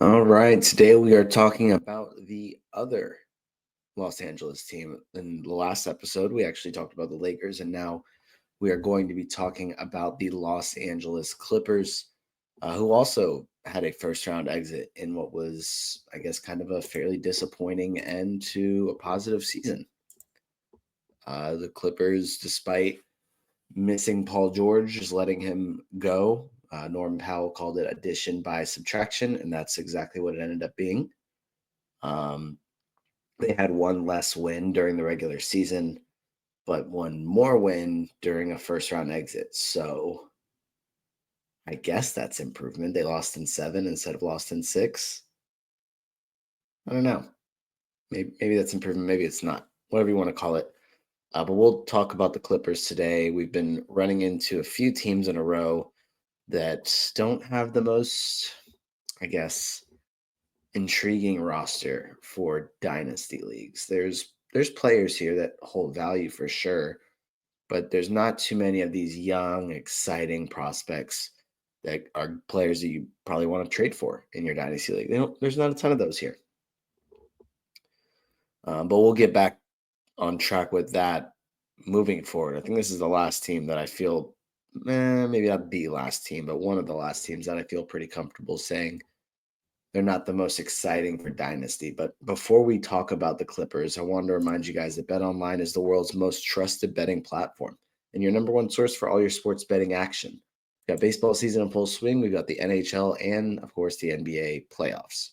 All right, today we are talking about the other Los Angeles team. In the last episode, we actually talked about the Lakers, and now we are going to be talking about the Los Angeles Clippers, who also had a first round exit in what was, I guess, kind of a fairly disappointing end to a positive season. The Clippers, despite missing Paul George, just letting him go. Norman Powell called it addition by subtraction, and that's exactly what it ended up being. Um, they had one less win during the regular season, but one more win during a first round exit. So I guess that's improvement. They lost in 7 instead of lost in 6. I don't know. Maybe that's improvement. Maybe it's not. Whatever you want to call it. But we'll talk about the Clippers today. We've been running into a few teams in a row that don't have the most, I guess, intriguing roster for dynasty leagues. There's players here that hold value for sure, but there's not too many of these young, exciting prospects that are players that you probably want to trade for in your dynasty league. There's not a ton of those here. But we'll get back on track with that moving forward. I think this is the last team that I feel, maybe not the last team, but one of the last teams that I feel pretty comfortable saying they're not the most exciting for dynasty. But before we talk about the Clippers, I wanted to remind you guys that BetOnline is the world's most trusted betting platform and your number one source for all your sports betting action. We've got baseball season in full swing. We've got the NHL and, of course, the NBA playoffs.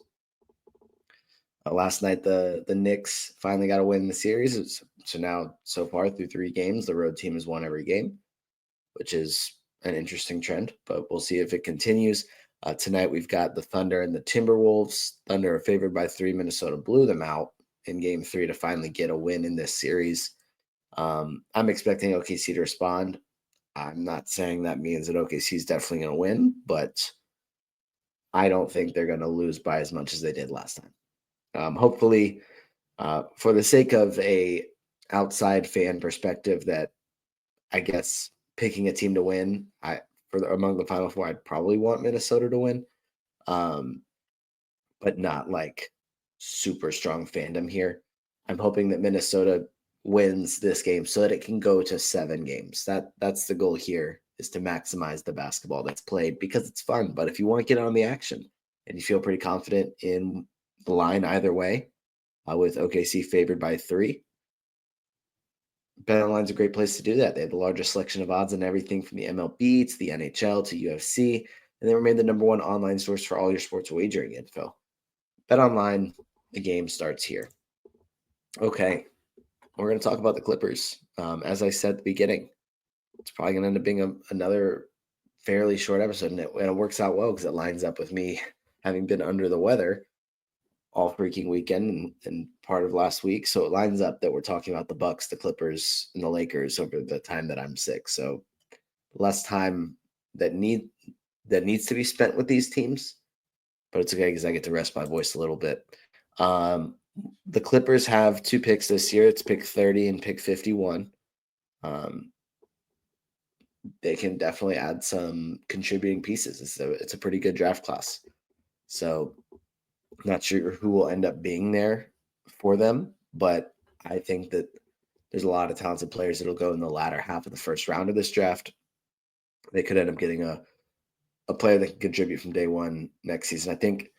Last night, the Knicks finally got a win in the series. So now, so far, through 3 games, the road team has won every game, which is an interesting trend, but we'll see if it continues. Tonight, we've got the Thunder and the Timberwolves. Thunder are favored by 3. Minnesota blew them out in game 3 to finally get a win in this series. I'm expecting OKC to respond. I'm not saying that means that OKC is definitely going to win, but I don't think they're going to lose by as much as they did last time. Hopefully, for the sake of a outside fan perspective, that I guess picking a team to win, among the Final Four, I'd probably want Minnesota to win, but not like super strong fandom here. I'm hoping that Minnesota wins this game so that it can go to 7 games. That's the goal here, is to maximize the basketball that's played because it's fun. But if you want to get on the action and you feel pretty confident in the line either way, with OKC favored by 3, BetOnline's a great place to do that. They have the largest selection of odds on everything from the MLB to the NHL to UFC, and they remain the number one online source for all your sports wagering info. BetOnline, the game starts here. Okay, we're going to talk about the Clippers. As I said at the beginning, it's probably going to end up being another fairly short episode, and it works out well because it lines up with me having been under the weather all freaking weekend and part of last week. So it lines up that we're talking about the Bucks, the Clippers, and the Lakers over the time that I'm sick. So less time that needs to be spent with these teams, but it's okay because I get to rest my voice a little bit. The Clippers have 2 picks this year. It's pick 30 and pick 51. They can definitely add some contributing pieces. It's a pretty good draft class. So not sure who will end up being there for them, but I think that there's a lot of talented players that'll go in the latter half of the first round of this draft. They could end up getting a player that can contribute from day one next season. I think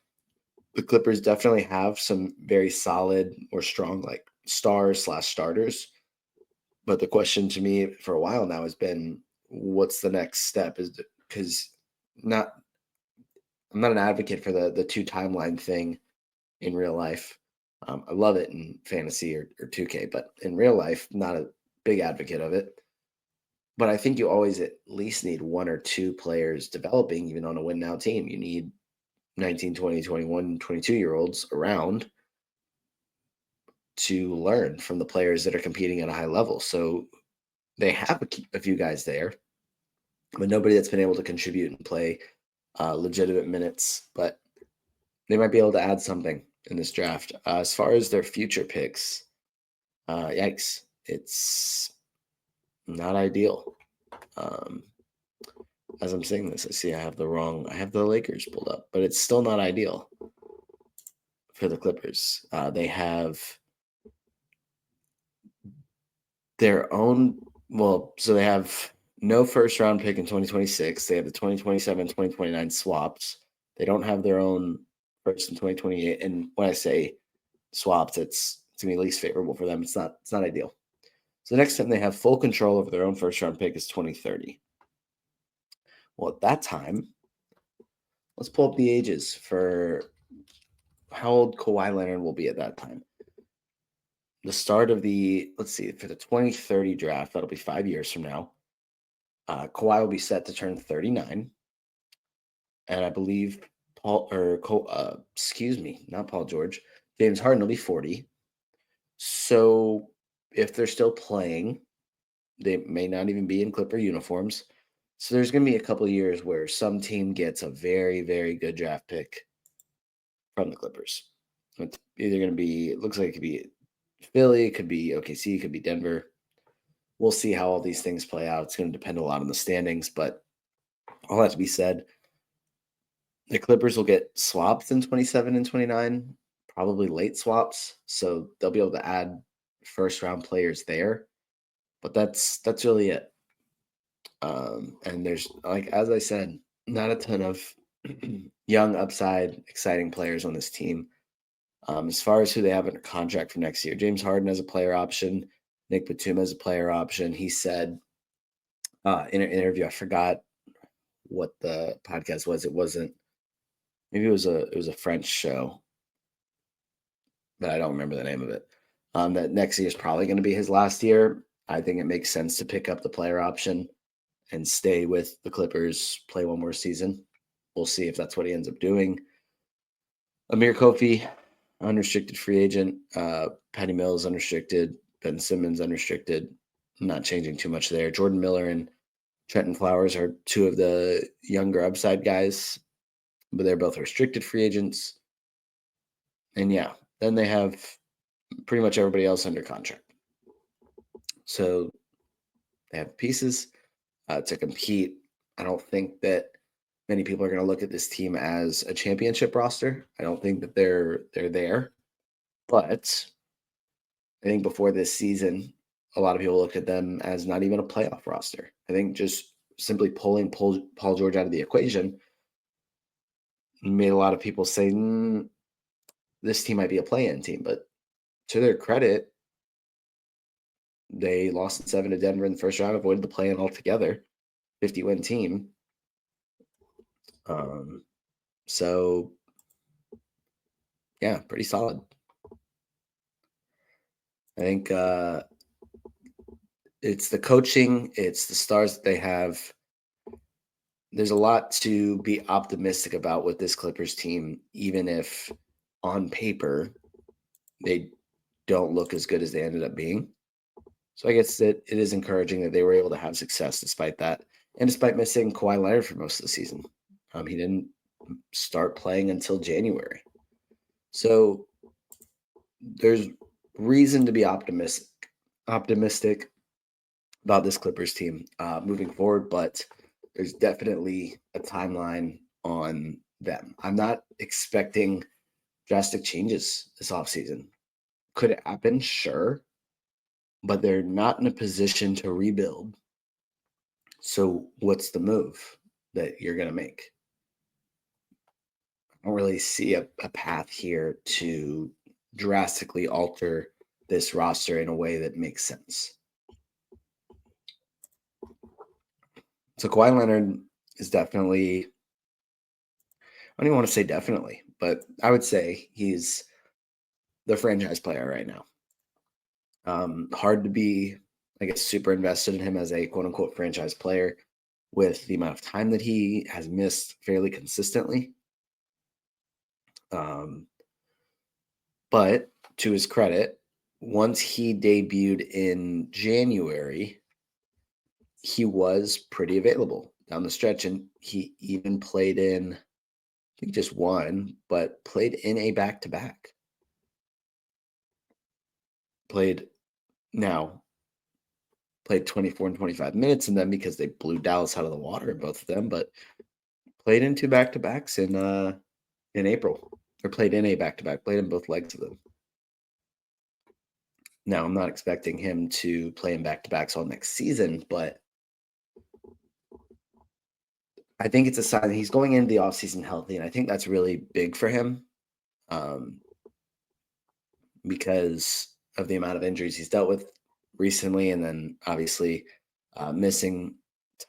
the Clippers definitely have some very solid or strong like stars/starters. But the question to me for a while now has been, what's the next step? Is because not I'm not an advocate for the 2 timeline thing in real life. I love it in fantasy or 2K, but in real life, not a big advocate of it. But I think you always at least need 1 or 2 players developing, even on a win now team. You need 19, 20, 21, 22-year-olds around to learn from the players that are competing at a high level. So they have a few guys there, but nobody that's been able to contribute and play legitimate minutes. But they might be able to add something in this draft. As far as their future picks, yikes, it's not ideal. As I'm saying this, I have the Lakers pulled up, but it's still not ideal. for the Clippers. They have their own, so they have no first round pick in 2026. They have the 2027, 2029 swaps. They don't have their own first in 2028. And when I say swaps, it's gonna be least favorable for them. It's not ideal. So the next time they have full control over their own first round pick is 2030. Well, at that time, let's pull up the ages for how old Kawhi Leonard will be at that time. The start of let's see, for the 2030 draft, that'll be 5 years from now. Kawhi will be set to turn 39. And I believe not Paul George, James Harden will be 40. So if they're still playing, they may not even be in Clipper uniforms. So there's going to be a couple of years where some team gets a very, very good draft pick from the Clippers. It's either going to be, it looks like it could be Philly, it could be OKC, it could be Denver. We'll see how all these things play out. It's going to depend a lot on the standings, but all that to be said, the Clippers will get swaps in 27 and 29, probably late swaps. So they'll be able to add first round players there. But that's really it. And there's, like, as I said, not a ton of young, upside, exciting players on this team. As far as who they have under contract for next year, James Harden has a player option. Nick Batum has a player option. He said in an interview, I forgot what the podcast was. It wasn't. Maybe it was a French show, but I don't remember the name of it. That next year is probably going to be his last year. I think it makes sense to pick up the player option and stay with the Clippers, play one more season. We'll see if that's what he ends up doing. Amir Kofi, unrestricted free agent. Patty Mills, unrestricted. Ben Simmons, unrestricted. Not changing too much there. Jordan Miller and Trenton Flowers are two of the younger upside guys, but they're both restricted free agents. And yeah, then they have pretty much everybody else under contract. So they have pieces to compete. I don't think that many people are going to look at this team as a championship roster. I don't think that they're there. But I think before this season, a lot of people looked at them as not even a playoff roster. I think just simply pulling Paul George out of the equation made a lot of people say, this team might be a play-in team. But to their credit, they lost in 7 to Denver in the first round, avoided the play-in altogether, 50-win team. So, yeah, pretty solid. I think it's the coaching, it's the stars that they have. There's a lot to be optimistic about with this Clippers team, even if on paper they don't look as good as they ended up being. So I guess it is encouraging that they were able to have success despite that, and despite missing Kawhi Leonard for most of the season. He didn't start playing until January. So there's reason to be optimistic about this Clippers team moving forward, but there's definitely a timeline on them. I'm not expecting drastic changes this offseason. Could it happen? Sure. But they're not in a position to rebuild. So what's the move that you're going to make? I don't really see a path here to drastically alter this roster in a way that makes sense. So Kawhi Leonard is definitely, I don't even want to say definitely, but I would say he's the franchise player right now. Hard to be, I guess, super invested in him as a quote unquote franchise player with the amount of time that he has missed fairly consistently. But to his credit, once he debuted in January, he was pretty available down the stretch, and he even played in, I think just one, but played in a back-to-back. Played 24 and 25 minutes, and then because they blew Dallas out of the water, both of them, but played in 2 back-to-backs in April. or played in a back-to-back, played in both legs of them. Now, I'm not expecting him to play in back-to-backs all next season, but I think it's a sign that he's going into the offseason healthy, and I think that's really big for him um, because of the amount of injuries he's dealt with recently, and then obviously missing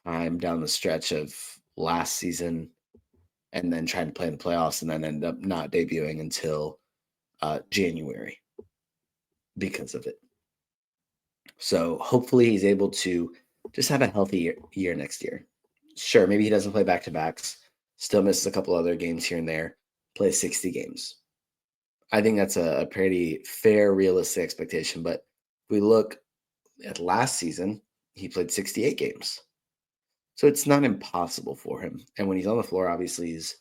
time down the stretch of last season, and then trying to play in the playoffs, and then end up not debuting until January because of it. So hopefully he's able to just have a healthy year next year. Sure, maybe he doesn't play back to backs, still misses a couple other games here and there, plays 60 games. I think that's a pretty fair, realistic expectation. But if we look at last season, he played 68 games. So it's not impossible for him. And when he's on the floor, obviously he's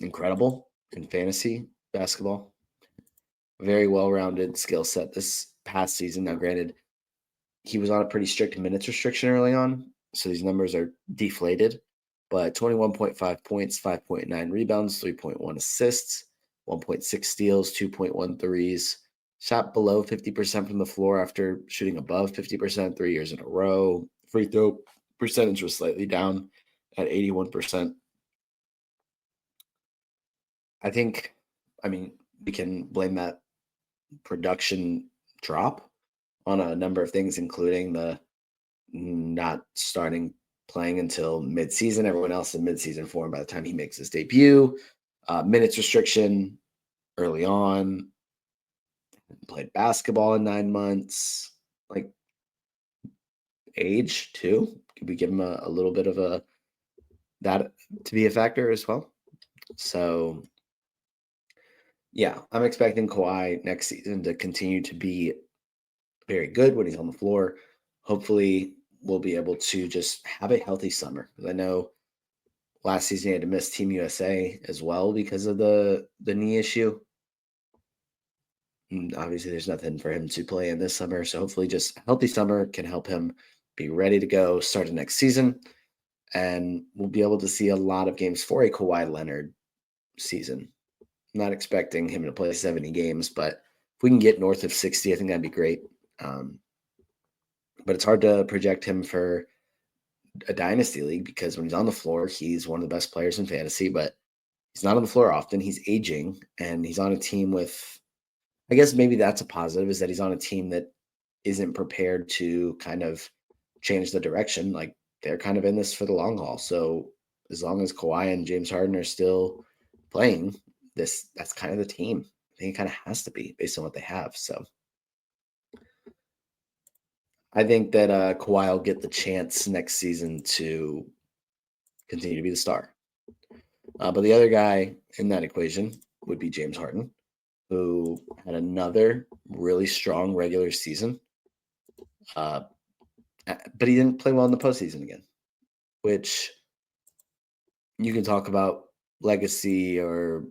incredible in fantasy basketball. Very well-rounded skill set this past season. Now, granted, he was on a pretty strict minutes restriction early on, so these numbers are deflated. But 21.5 points, 5.9 rebounds, 3.1 assists, 1.6 steals, 2.1 threes. Shot below 50% from the floor after shooting above 50% 3 years in a row. Free throw percentage was slightly down at 81%. I mean, we can blame that production drop on a number of things, including the not starting playing until midseason. Everyone else in midseason form by the time he makes his debut. Minutes restriction early on. Played basketball in 9 months. Like age too. Could we give him a little bit of a that to be a factor as well? So yeah, I'm expecting Kawhi next season to continue to be very good when he's on the floor. Hopefully, we'll be able to just have a healthy summer. Because I know last season he had to miss Team USA as well because of the knee issue. And obviously, there's nothing for him to play in this summer. So hopefully, just a healthy summer can help him be ready to go start the next season. And we'll be able to see a lot of games for a Kawhi Leonard season. I'm not expecting him to play 70 games, but if we can get north of 60, I think that'd be great. But it's hard to project him for a dynasty league because when he's on the floor, he's one of the best players in fantasy, but he's not on the floor often. He's aging and he's on a team with, I guess maybe that's a positive, is that he's on a team that isn't prepared to kind of change the direction. Like they're kind of in this for the long haul. So as long as Kawhi and James Harden are still playing, that's kind of the team. I think it kind of has to be based on what they have. So I think that Kawhi will get the chance next season to continue to be the star. But the other guy in that equation would be James Harden, who had another really strong regular season. But he didn't play well in the postseason again, which you can talk about legacy or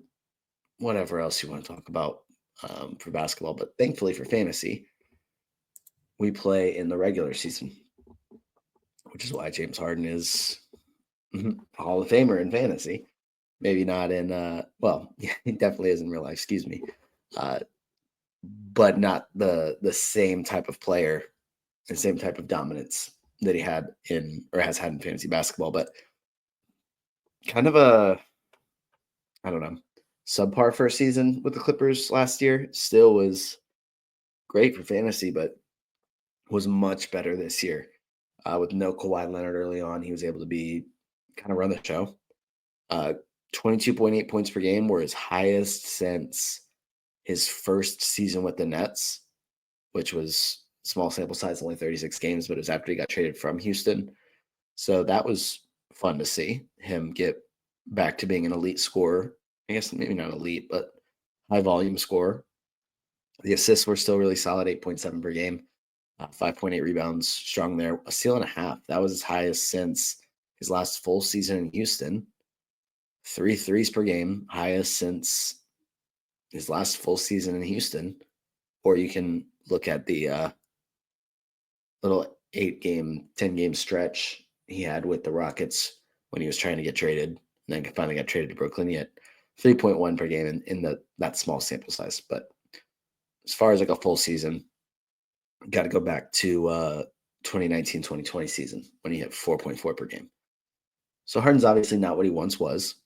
whatever else you want to talk about for basketball. But thankfully for fantasy, we play in the regular season, which is why James Harden is Hall of Famer in fantasy. Maybe not in well, yeah, he definitely is in real life, excuse me. But not the same type of player, the same type of dominance that he had in or has had in fantasy basketball, but kind of a I don't know, subpar first season with the Clippers last year. Still was great for fantasy, but was much better this year. With no Kawhi Leonard early on, he was able to be kind of run the show. 22.8 points per game were his highest since his first season with the Nets, which was small sample size, only 36 games, but it was after he got traded from Houston. So that was fun to see him get back to being an elite scorer. I guess maybe not elite, but high volume scorer. The assists were still really solid, 8.7 per game, 5.8 rebounds, strong there, a steal and a half. That was his highest since his last full season in Houston. 3 threes per game, highest since his last full season in Houston. Or you can look at the little 8-game, 10-game stretch he had with the Rockets when he was trying to get traded, and then finally got traded to Brooklyn. Yet 3.1 per game in that small sample size. But as far as like a full season, got to go back to 2019-2020 season when he hit 4.4 per game. So Harden's obviously not what he once was.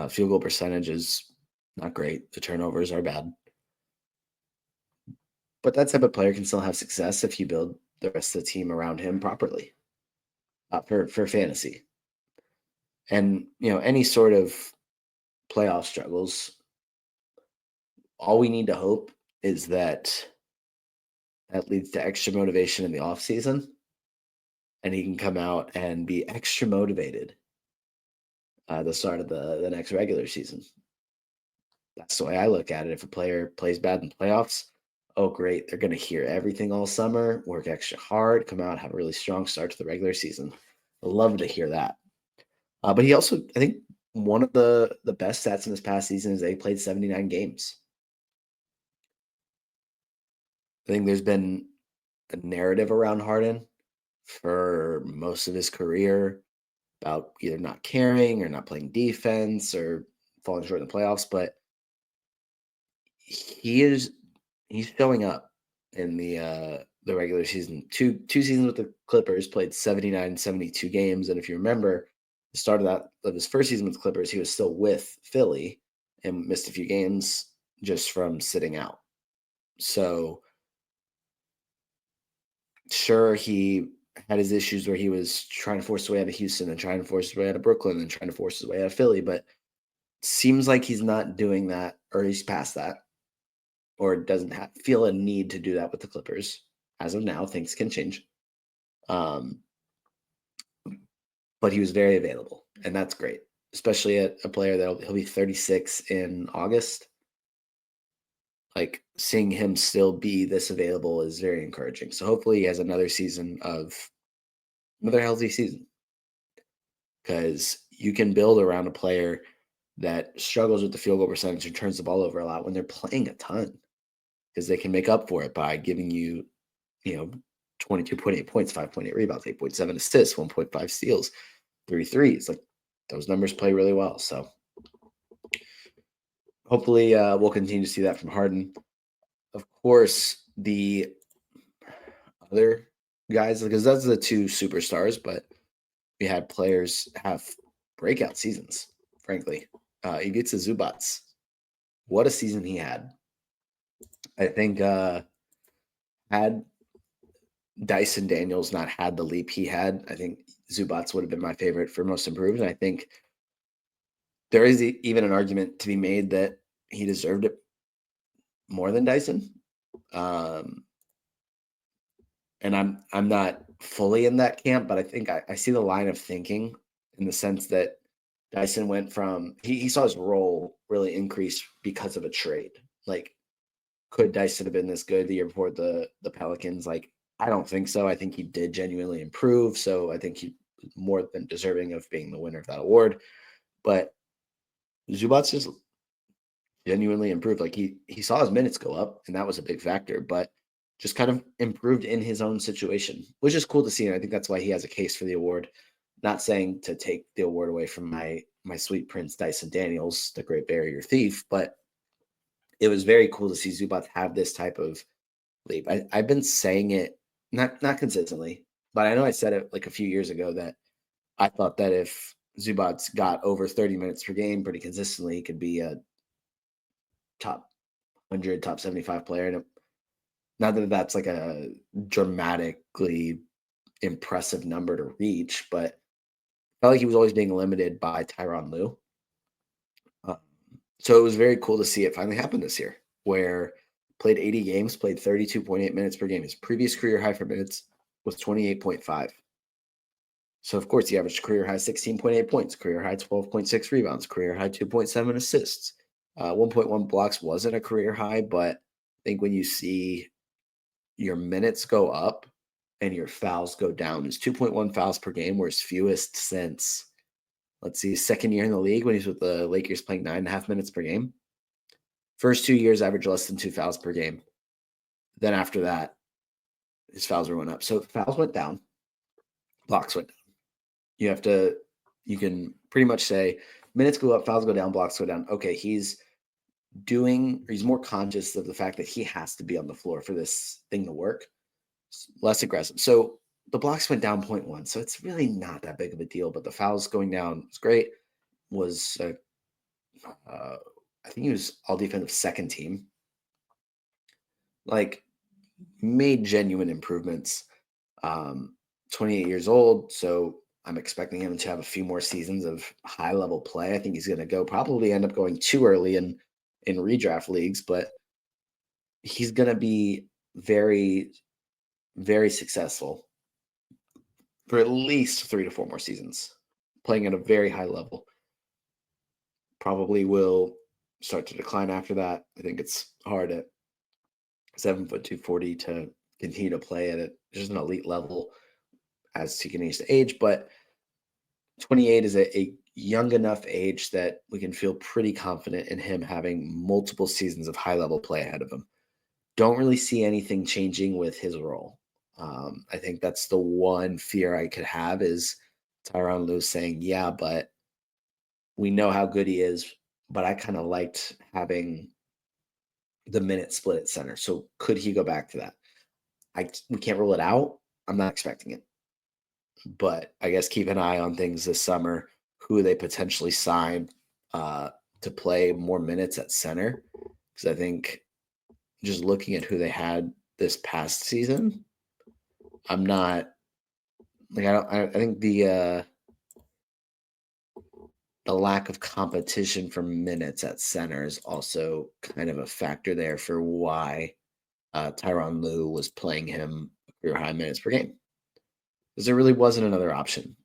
Field goal percentage is not great. The turnovers are bad. But that type of player can still have success if you build the rest of the team around him properly for fantasy. And, any sort of playoff struggles, all we need to hope is that leads to extra motivation in the off season, and he can come out and be extra motivated the start of the next regular season. That's the way I look at it. If a player plays bad in playoffs, oh great, they're going to hear everything all summer, work extra hard, come out, have a really strong start to the regular season. I love to hear that. But he also, I think, one of the best stats in this past season is they played 79 games. I think there's been a narrative around Harden for most of his career about either not caring or not playing defense or falling short in the playoffs, but he's showing up in the regular season. Two seasons with the Clippers, played 79, 72 games. And if you remember, the start of his first season with the Clippers, he was still with Philly and missed a few games just from sitting out. So sure, he had his issues where he was trying to force his way out of Houston and trying to force his way out of Brooklyn and trying to force his way out of Philly, but seems like he's not doing that, or he's past that, or doesn't feel a need to do that with the Clippers. As of now, things can change. But he was very available, and that's great, especially at a player he'll be 36 in August. Like, seeing him still be this available is very encouraging. So hopefully he has another healthy season, because you can build around a player that struggles with the field goal percentage and turns the ball over a lot when they're playing a ton, because they can make up for it by giving you, 22.8 points, 5.8 rebounds, 8.7 assists, 1.5 steals, 3 threes. Like, those numbers play really well. So hopefully we'll continue to see that from Harden. Of course, the other guys, because those are the two superstars, but we had players have breakout seasons, frankly. Ivica Zubac, what a season he had. I think had Dyson Daniels not had the leap he had, I think Zubac would have been my favorite for most improved. And I think there is even an argument to be made that he deserved it more than Dyson. And I'm not fully in that camp, but I think I see the line of thinking in the sense that Dyson went from he saw his role really increase because of a trade. Like, could Dyson have been this good the year before the Pelicans? Like, I don't think so. I think he did genuinely improve. So I think he more than deserving of being the winner of that award. But Zubac just genuinely improved. Like, he saw his minutes go up, and that was a big factor, but just kind of improved in his own situation, which is cool to see. And I think that's why he has a case for the award. Not saying to take the award away from my sweet prince Dyson Daniels, the great barrier thief, but it was very cool to see Zubac have this type of leap. I've been saying it not consistently, but I know I said it like a few years ago that I thought that if Zubac got over 30 minutes per game pretty consistently, he could be a top 100, top 75 player. And not that that's like a dramatically impressive number to reach, but I felt like he was always being limited by Tyronn Lue. So it was very cool to see it finally happen this year, where played 80 games, played 32.8 minutes per game. His previous career high for minutes was 28.5. So, of course, he averaged career high 16.8 points, career high 12.6 rebounds, career high 2.7 assists. 1.1 blocks wasn't a career high, but I think when you see your minutes go up and your fouls go down, his 2.1 fouls per game were his fewest since, let's see, second year in the league when he's with the Lakers playing 9.5 minutes per game. First 2 years, averaged less than 2 fouls per game. Then after that, his fouls were went up. So fouls went down, blocks went down. You can pretty much say Minutes go up, fouls go down, blocks go down. Okay, he's more conscious of the fact that he has to be on the floor for this thing to work. Less aggressive. So the blocks went down 0.1. So it's really not that big of a deal, but the fouls going down was great. Was I think he was all defensive second team. Like, made genuine improvements. 28 years old, so I'm expecting him to have a few more seasons of high level play. I think he's going to probably end up going too early in redraft leagues, but he's going to be very, very successful for at least 3 to 4 more seasons, playing at a very high level. Probably will start to decline after that. I think it's hard at 7'2", 240 to continue to play at just an elite level as he continues to age. But 28 is a young enough age that we can feel pretty confident in him having multiple seasons of high level play ahead of him. Don't really see anything changing with his role. I think that's the one fear I could have is Tyronn Lue saying, yeah, but we know how good he is, but I kind of liked having the minute split at center. So could he go back to that? We can't rule it out. I'm not expecting it. But I guess keep an eye on things this summer, who they potentially sign to play more minutes at center. Because I think just looking at who they had this past season, I'm not like I think the lack of competition for minutes at center is also kind of a factor there for why Tyronn Lue was playing him career high minutes per game. Because there really wasn't another option.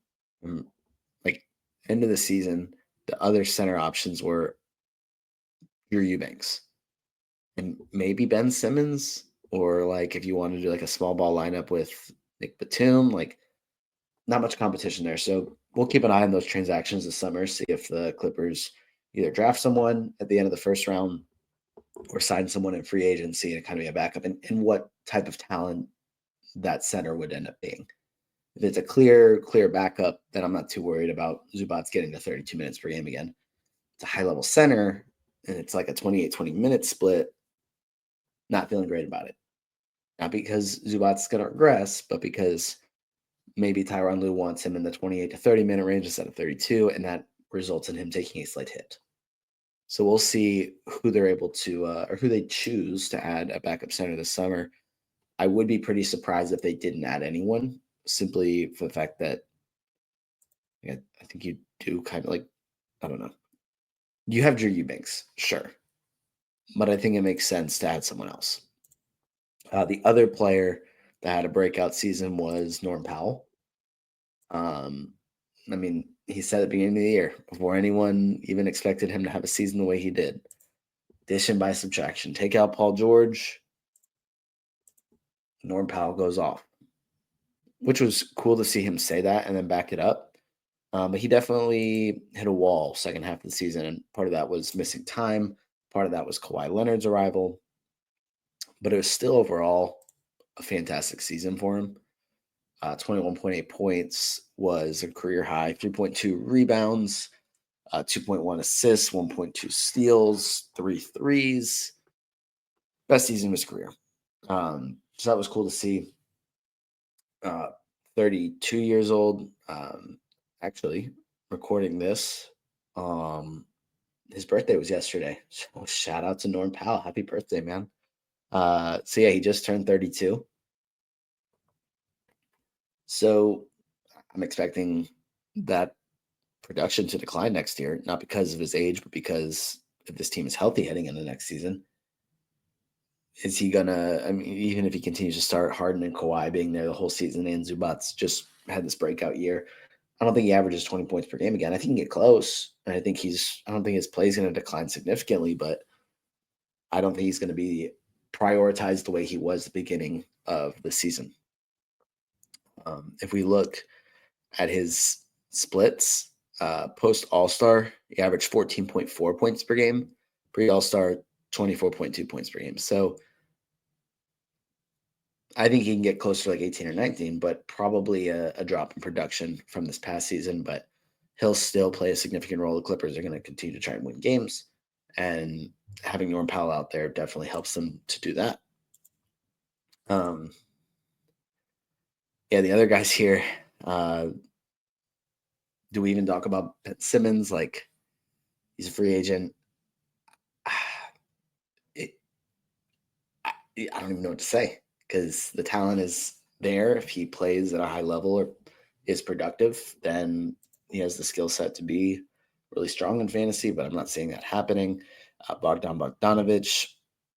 Like, end of the season, the other center options were Drew Eubanks and maybe Ben Simmons, or like if you want to do like a small ball lineup with Nick Batum, like not much competition there. So we'll keep an eye on those transactions this summer, see if the Clippers either draft someone at the end of the first round or sign someone in free agency and kind of be a backup, and what type of talent that center would end up being. If it's a clear backup, then I'm not too worried about Zubats getting to 32 minutes per game again. It's a high-level center, and it's like a 28-20 minute split. Not feeling great about it. Not because Zubats is going to regress, but because maybe Tyronn Lue wants him in the 28 to 30 minute range instead of 32, and that results in him taking a slight hit. So we'll see who they're able to, or who they choose to add a backup center this summer. I would be pretty surprised if they didn't add anyone, simply for the fact that I think you do kind of like, I don't know. You have Drew Eubanks, sure. But I think it makes sense to add someone else. The other player that had a breakout season was Norm Powell. I mean, he said at the beginning of the year, before anyone even expected him to have a season the way he did, addition by subtraction. Take out Paul George, Norm Powell goes off, which was cool to see him say that and then back it up. But he definitely hit a wall second half of the season, and part of that was missing time. Part of that was Kawhi Leonard's arrival. But it was still overall a fantastic season for him. 21.8 points was a career high, 3.2 rebounds, 2.1 assists, 1.2 steals, 3 threes. Best season of his career. So that was cool to see. 32 years old. Actually, recording this, his birthday was yesterday. So shout out to Norm Powell. Happy birthday, man. So yeah, he just turned 32. So I'm expecting that production to decline next year, not because of his age, but because if this team is healthy heading into next season. Is he gonna? I mean, even if he continues to start Harden and Kawhi being there the whole season, and Zubats just had this breakout year, I don't think he averages 20 points per game again. I think he can get close, and I don't think his play is going to decline significantly, but I don't think he's going to be prioritized the way he was at the beginning of the season. If we look at his splits, post All-Star, he averaged 14.4 points per game. Pre-All-Star, 24.2 points per game. So I think he can get closer to like 18 or 19, but probably a drop in production from this past season. But he'll still play a significant role. The Clippers are going to continue to try and win games, and having Norm Powell out there definitely helps them to do that. Yeah, the other guys here. Do we even talk about Ben Simmons? Like, he's a free agent. I don't even know what to say because the talent is there. If he plays at a high level or is productive, then he has the skill set to be really strong in fantasy, but I'm not seeing that happening. Bogdan Bogdanovic,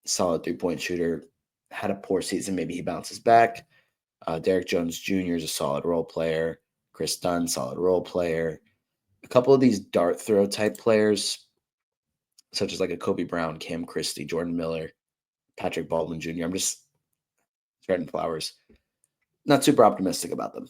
solid 3-point shooter, had a poor season. Maybe he bounces back. Derek Jones Jr. is a solid role player. Chris Dunn, solid role player. A couple of these dart throw type players, such as like a Kobe Brown, Cam Christie, Jordan Miller, Patrick Baldwin Jr. I'm just Jordan Flowers. Not super optimistic about them.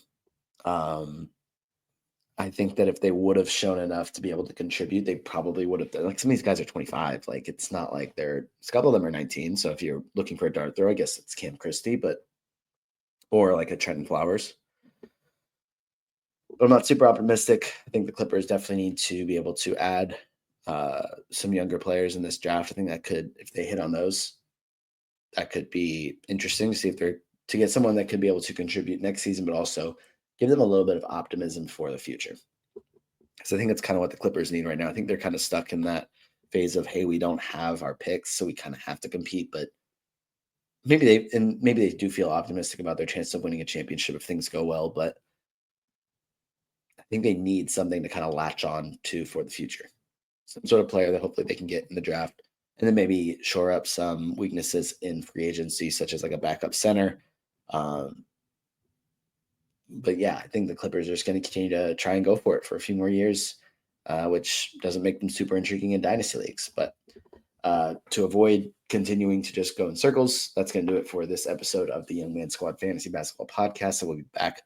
I think that if they would have shown enough to be able to contribute, they probably would have done. Like, some of these guys are 25. Like, it's not like a couple of them are 19. So if you're looking for a dart throw, I guess it's Cam Christie, or like a Trenton Flowers. But I'm not super optimistic. I think the Clippers definitely need to be able to add some younger players in this draft. I think that could, if they hit on those, that could be interesting to see if they're to get someone that could be able to contribute next season, but also give them a little bit of optimism for the future. Because I think that's kind of what the Clippers need right now. I think they're kind of stuck in that phase of, hey, we don't have our picks, so we kind of have to compete. But maybe they do feel optimistic about their chance of winning a championship if things go well. But I think they need something to kind of latch on to for the future. Some sort of player that hopefully they can get in the draft, and then maybe shore up some weaknesses in free agency, such as like a backup center. But yeah, I think the Clippers are just going to continue to try and go for it for a few more years, which doesn't make them super intriguing in dynasty leagues. But to avoid continuing to just go in circles, that's going to do it for this episode of the Young Man Squad Fantasy Basketball Podcast. So we'll be back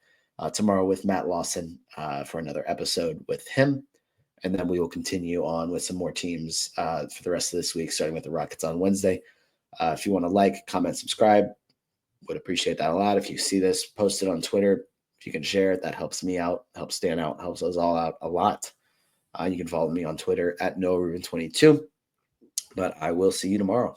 tomorrow with Matt Lawson for another episode with him. And then we will continue on with some more teams for the rest of this week, starting with the Rockets on Wednesday. If you want to like, comment, subscribe, would appreciate that a lot. If you see this, post it on Twitter. If you can share it, that helps me out, helps stand out, helps us all out a lot. You can follow me on Twitter at NoahRuben22. But I will see you tomorrow.